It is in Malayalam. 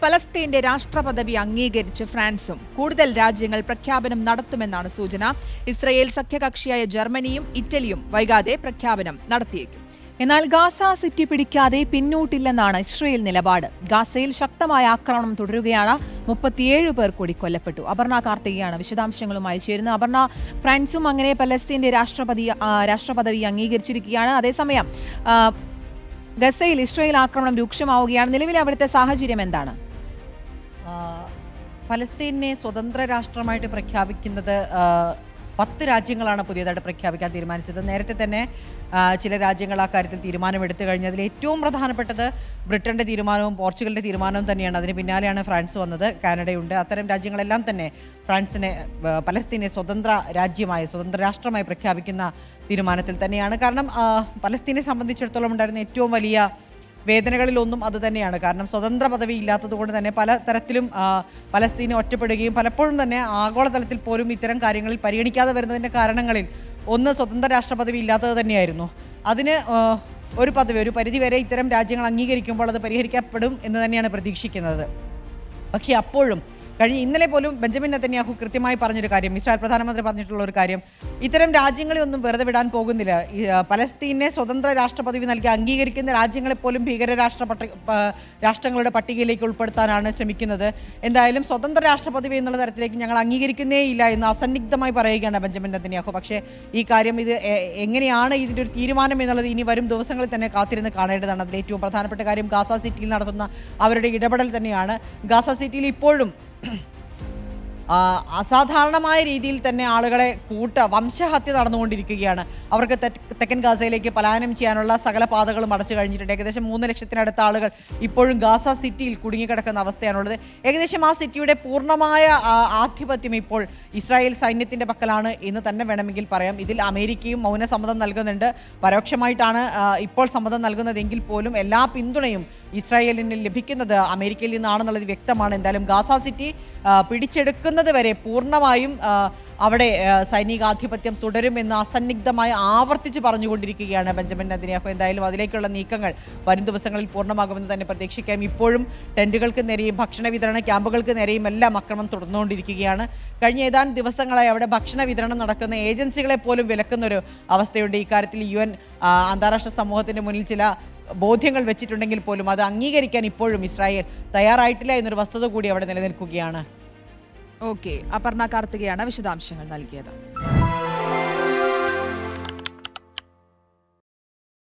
പലസ്തീന്റെ രാഷ്ട്രപദവി അംഗീകരിച്ച് ഫ്രാൻസും കൂടുതൽ രാജ്യങ്ങൾ പ്രഖ്യാപനം നടത്തുമെന്നാണ് സൂചന. ഇസ്രയേൽ സഖ്യകക്ഷിയായ ജർമ്മനിയും ഇറ്റലിയും വൈകാതെ പ്രഖ്യാപനം നടത്തിയേക്കും. എന്നാൽ ഗാസ സിറ്റി പിടിക്കാതെ പിന്നോട്ടില്ലെന്നാണ് ഇസ്രയേൽ നിലപാട്. ഗാസയിൽ ശക്തമായ ആക്രമണം തുടരുകയാണ്. 37 പേർ കൂടി കൊല്ലപ്പെട്ടു. അപർണ കാർത്തികയാണ് വിശദാംശങ്ങളുമായി ചേരുന്നത്. അപർണ, ഫ്രാൻസും അങ്ങനെ പലസ്തീന്റെ രാഷ്ട്രപദവി അംഗീകരിച്ചിരിക്കുകയാണ്. അതേസമയം ഗസയിൽ ഇസ്രയേൽ ആക്രമണം രൂക്ഷമാവുകയാണ്. നിലവിലെ അവിടുത്തെ സാഹചര്യം എന്താണ്? പലസ്തീനെ സ്വതന്ത്ര രാഷ്ട്രമായിട്ട് പ്രഖ്യാപിക്കുന്നത് 10 രാജ്യങ്ങളാണ് പുതിയതായിട്ട് പ്രഖ്യാപിക്കാൻ തീരുമാനിച്ചത്. നേരത്തെ തന്നെ ചില രാജ്യങ്ങൾ ആ കാര്യത്തിൽ തീരുമാനമെടുത്തു കഴിഞ്ഞു. അതിൽ ഏറ്റവും പ്രധാനപ്പെട്ടത് ബ്രിട്ടൻ്റെ തീരുമാനവും പോർച്ചുഗലിൻ്റെ തീരുമാനവും തന്നെയാണ്. അതിന് പിന്നാലെയാണ് ഫ്രാൻസ് വന്നത്, കാനഡയുണ്ട്. അത്തരം രാജ്യങ്ങളെല്ലാം തന്നെ പലസ്തീനെ സ്വതന്ത്ര രാഷ്ട്രമായി പ്രഖ്യാപിക്കുന്ന തീരുമാനത്തിൽ തന്നെയാണ്. കാരണം പലസ്തീനെ സംബന്ധിച്ചിടത്തോളം ഉണ്ടായിരുന്ന ഏറ്റവും വലിയ വേദനകളിലൊന്നും അത് തന്നെയാണ്. കാരണം സ്വതന്ത്ര പദവി ഇല്ലാത്തതുകൊണ്ട് തന്നെ പല തരത്തിലും പലസ്തീനെ ഒറ്റപ്പെടുകയും പലപ്പോഴും തന്നെ ആഗോളതലത്തിൽ പോലും ഇത്തരം കാര്യങ്ങളിൽ പരിഗണിക്കാതെ വരുന്നതിൻ്റെ കാരണങ്ങളിൽ ഒന്ന് സ്വതന്ത്ര രാഷ്ട്രപദവി ഇല്ലാത്തത് തന്നെയായിരുന്നു. അതിന് ഒരു പരിധിവരെ ഇത്തരം രാജ്യങ്ങൾ അംഗീകരിക്കുമ്പോൾ അത് പരിഹരിക്കപ്പെടും എന്ന് തന്നെയാണ് പ്രതീക്ഷിക്കുന്നത്. പക്ഷേ അപ്പോഴും ഇന്നലെ പോലും ബെഞ്ചമിൻ നെതന്യാഹു കൃത്യമായി പറഞ്ഞൊരു കാര്യം, ഇസ്രായേൽ പ്രധാനമന്ത്രി പറഞ്ഞിട്ടുള്ള ഒരു കാര്യം, ഇത്തരം രാജ്യങ്ങളെ ഒന്നും വെറുതെ വിടാൻ പോകുന്നില്ല. പലസ്തീനെ സ്വതന്ത്ര രാഷ്ട്രപദവി നൽകി അംഗീകരിക്കുന്ന രാജ്യങ്ങളെപ്പോലും രാഷ്ട്രങ്ങളുടെ പട്ടികയിലേക്ക് ഉൾപ്പെടുത്താനാണ് ശ്രമിക്കുന്നത്. എന്തായാലും സ്വതന്ത്ര രാഷ്ട്രപദവി എന്നുള്ള തരത്തിലേക്ക് ഞങ്ങൾ അംഗീകരിക്കുന്നേയില്ല എന്ന് അസന്നിഗ്ധമായി പറയുകയാണ് ബെഞ്ചമിൻ നെതന്യാഹു. പക്ഷേ ഈ കാര്യം എങ്ങനെയാണ് ഇതിൻ്റെ ഒരു തീരുമാനം എന്നുള്ളത് ഇനി വരും ദിവസങ്ങളിൽ തന്നെ കാത്തിരുന്ന് കാണേണ്ടതാണ്. അതിൽ ഏറ്റവും പ്രധാനപ്പെട്ട കാര്യം ഗാസ സിറ്റിയിൽ നടത്തുന്ന അവരുടെ ഇടപെടൽ തന്നെയാണ്. ഗാസ സിറ്റിയിൽ ഇപ്പോഴും അസാധാരണമായ രീതിയിൽ തന്നെ ആളുകളെ വംശഹത്യ നടന്നുകൊണ്ടിരിക്കുകയാണ്. അവർക്ക് തെക്കൻ ഗാസയിലേക്ക് പലായനം ചെയ്യാനുള്ള സകല പാതകളും അടച്ചു കഴിഞ്ഞിട്ടുണ്ട്. ഏകദേശം 3 ലക്ഷത്തിനടുത്ത ആളുകൾ ഇപ്പോഴും ഗാസ സിറ്റിയിൽ കുടുങ്ങിക്കിടക്കുന്ന അവസ്ഥയാണുള്ളത്. ഏകദേശം ആ സിറ്റിയുടെ പൂർണ്ണമായ ആധിപത്യം ഇപ്പോൾ ഇസ്രായേൽ സൈന്യത്തിൻ്റെ പക്കലാണ് എന്ന് തന്നെ വേണമെങ്കിൽ പറയാം. ഇതിൽ അമേരിക്കയും മൗനസമ്മതം നൽകുന്നുണ്ട്. പരോക്ഷമായിട്ടാണ് ഇപ്പോൾ സമ്മതം നൽകുന്നതെങ്കിൽ പോലും എല്ലാ പിന്തുണയും ഇസ്രായേലിന് ലഭിക്കുന്നത് അമേരിക്കയിൽ നിന്നാണെന്നുള്ളത് വ്യക്തമാണ്. എന്തായാലും ഗാസ സിറ്റി പിടിച്ചെടുക്കുന്നത് വരെ പൂർണ്ണമായും അവിടെ സൈനികാധിപത്യം തുടരുമെന്ന് അസന്നിഗ്ധമായി ആവർത്തിച്ച് പറഞ്ഞുകൊണ്ടിരിക്കുകയാണ് ബെഞ്ചമിൻ നെതന്യാഹു. എന്തായാലും അതിലേക്കുള്ള നീക്കങ്ങൾ വരും ദിവസങ്ങളിൽ പൂർണ്ണമാകുമെന്ന് തന്നെ പ്രതീക്ഷിക്കാം. ഇപ്പോഴും ടെന്റുകൾക്ക് നേരെയും ഭക്ഷണ വിതരണ ക്യാമ്പുകൾക്ക് നേരെയും എല്ലാം ആക്രമണം തുടർന്നുകൊണ്ടിരിക്കുകയാണ്. കഴിഞ്ഞ ഏതാനും ദിവസങ്ങളായി അവിടെ ഭക്ഷണ വിതരണം നടക്കുന്ന ഏജൻസികളെ പോലും വിലക്കുന്നൊരു അവസ്ഥയുണ്ട്. ഇക്കാര്യത്തിൽ UN അന്താരാഷ്ട്ര സമൂഹത്തിൻ്റെ മുന്നിൽ ചില ബോധ്യങ്ങൾ വെച്ചിട്ടുണ്ടെങ്കിൽ പോലും അത് അംഗീകരിക്കാൻ ഇപ്പോഴും ഇസ്രായേൽ തയ്യാറായിട്ടില്ല എന്നൊരു വസ്തുത കൂടി അവിടെ നിലനിൽക്കുകയാണ്. ഓക്കെ, അപർണ കാർത്തികയാണ് വിശദാംശങ്ങൾ നൽകിയത്.